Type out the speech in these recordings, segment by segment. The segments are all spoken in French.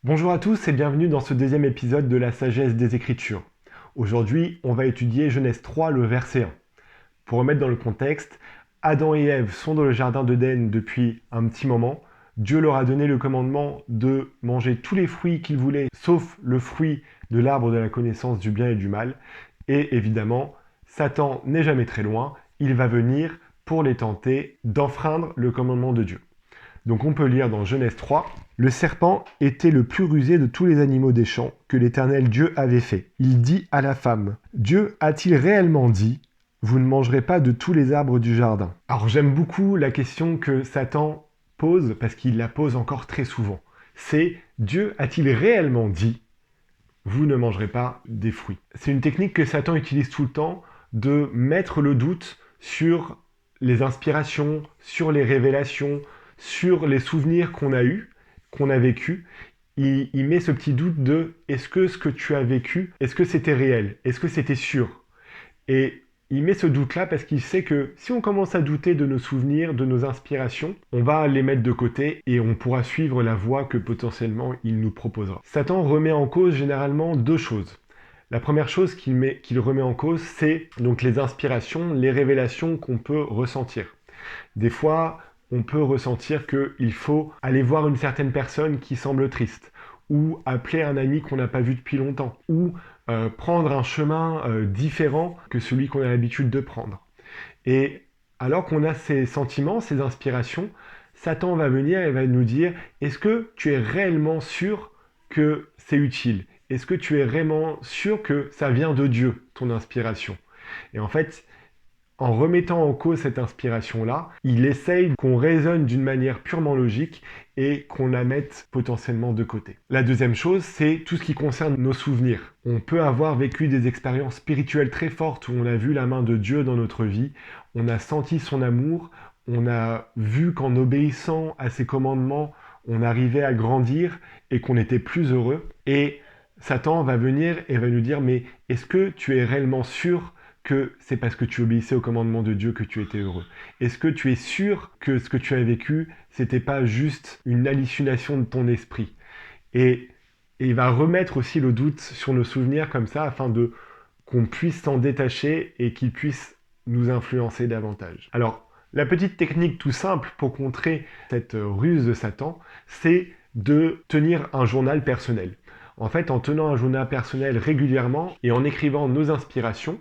Bonjour à tous et bienvenue dans ce deuxième épisode de la sagesse des Écritures. Aujourd'hui, on va étudier Genèse 3, le verset 1. Pour remettre dans le contexte, Adam et Ève sont dans le jardin d'Éden depuis un petit moment. Dieu leur a donné le commandement de manger tous les fruits qu'ils voulaient, sauf le fruit de l'arbre de la connaissance du bien et du mal. Et évidemment, Satan n'est jamais très loin, il va venir pour les tenter d'enfreindre le commandement de Dieu. Donc on peut lire dans Genèse 3, le serpent était le plus rusé de tous les animaux des champs que l'Éternel Dieu avait fait. Il dit à la femme, Dieu a-t-il réellement dit, vous ne mangerez pas de tous les arbres du jardin? Alors j'aime beaucoup la question que Satan pose, parce qu'il la pose encore très souvent. C'est, Dieu a-t-il réellement dit, vous ne mangerez pas des fruits? C'est une technique que Satan utilise tout le temps, de mettre le doute sur les inspirations, sur les révélations, sur les souvenirs qu'on a eus, qu'on a vécus. Il met ce petit doute de est-ce que ce que tu as vécu, est-ce que c'était réel? Est-ce que c'était sûr? Et il met ce doute-là parce qu'il sait que si on commence à douter de nos souvenirs, de nos inspirations, on va les mettre de côté et on pourra suivre la voie que potentiellement il nous proposera. Satan remet en cause généralement deux choses. La première chose qu'il remet en cause, c'est donc les inspirations, les révélations qu'on peut ressentir. Des fois, on peut ressentir qu'il faut aller voir une certaine personne qui semble triste, ou appeler un ami qu'on n'a pas vu depuis longtemps, ou prendre un chemin différent que celui qu'on a l'habitude de prendre. Et alors qu'on a ces sentiments, ces inspirations, Satan va venir et va nous dire, est-ce que tu es réellement sûr que c'est utile? Est-ce que tu es vraiment sûr que ça vient de Dieu, ton inspiration? Et en fait, en remettant en cause cette inspiration-là, il essaye qu'on raisonne d'une manière purement logique et qu'on la mette potentiellement de côté. La deuxième chose, c'est tout ce qui concerne nos souvenirs. On peut avoir vécu des expériences spirituelles très fortes où on a vu la main de Dieu dans notre vie, on a senti son amour, on a vu qu'en obéissant à ses commandements, on arrivait à grandir et qu'on était plus heureux. Et Satan va venir et va nous dire, mais est-ce que tu es réellement sûr que c'est parce que tu obéissais au commandement de Dieu que tu étais heureux? Est-ce que tu es sûr que ce que tu as vécu, c'était pas juste une hallucination de ton esprit? Et il va remettre aussi le doute sur nos souvenirs comme ça, afin de qu'on puisse s'en détacher et qu'ils puissent nous influencer davantage. Alors, la petite technique tout simple pour contrer cette ruse de Satan, c'est de tenir un journal personnel. En fait, en tenant un journal personnel régulièrement et en écrivant nos inspirations,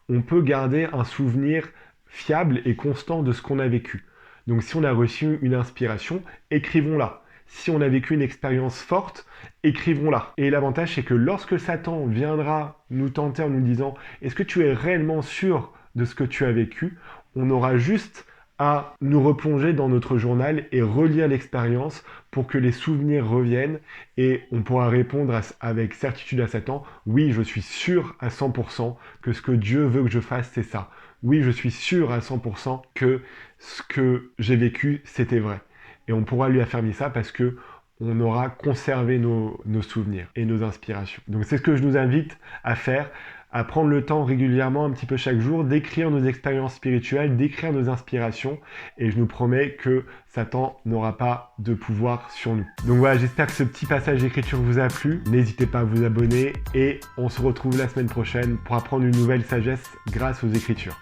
on peut garder un souvenir fiable et constant de ce qu'on a vécu. Donc si on a reçu une inspiration, écrivons-la. Si on a vécu une expérience forte, écrivons-la. Et l'avantage, c'est que lorsque Satan viendra nous tenter en nous disant « Est-ce que tu es réellement sûr de ce que tu as vécu ?» on aura juste à nous replonger dans notre journal et relire l'expérience pour que les souvenirs reviennent et on pourra répondre avec certitude à Satan, oui, je suis sûr à 100% que ce que Dieu veut que je fasse, c'est ça. Oui, je suis sûr à 100% que ce que j'ai vécu, c'était vrai. Et on pourra lui affirmer ça parce que on aura conservé nos souvenirs et nos inspirations. Donc c'est ce que je nous invite à faire, à prendre le temps régulièrement, un petit peu chaque jour, d'écrire nos expériences spirituelles, d'écrire nos inspirations, et je nous promets que Satan n'aura pas de pouvoir sur nous. Donc voilà, j'espère que ce petit passage d'écriture vous a plu. N'hésitez pas à vous abonner, et on se retrouve la semaine prochaine pour apprendre une nouvelle sagesse grâce aux Écritures.